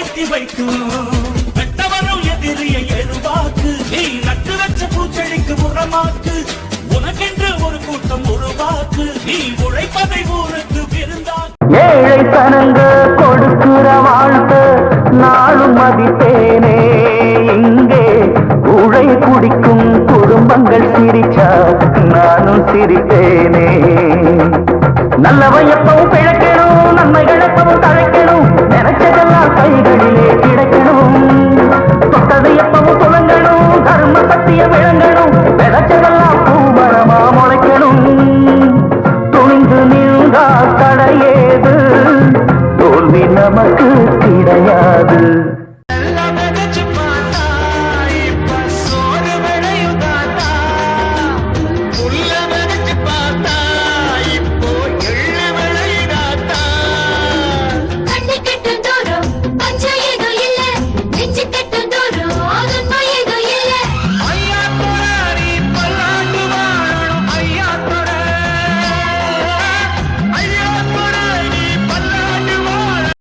ஏற்றி வைக்கும் வெட்டவரும் எதிரிய எருவாக்கு நீ நட்டு வச்ச பூச்செடிக்கு உரமாக்கு உனக்கென்று ஒரு கூட்டம் உருவாக்கு நீ உழைப்பதை ஊருக்கு விருந்தாக்கு ஏழை தனங்க கொடுக்கிற வாழ்த்து நாளும் மதிப்பேனே இங்கே உழை குடிக்கும் குடும்பங்கள் சிரிச்சா நானும் சிரித்தேனே நல்லவன் எப்பவும் பிழைக்கணும் நன்மைகள் எப்பவும் தழைக்கணும் நினைச்சதெல்லாம் கைகளிலே கிடைக்கணும் தொட்டது எப்பவும் துவங்கணும் தர்ம சத்தியம் விளங்கணும் விதைச்சதெல்லாம் பூமரமா முளைக்கணும் துணிந்து நின்றா தடையேது தோல்வி நமக்கு கிடையாது.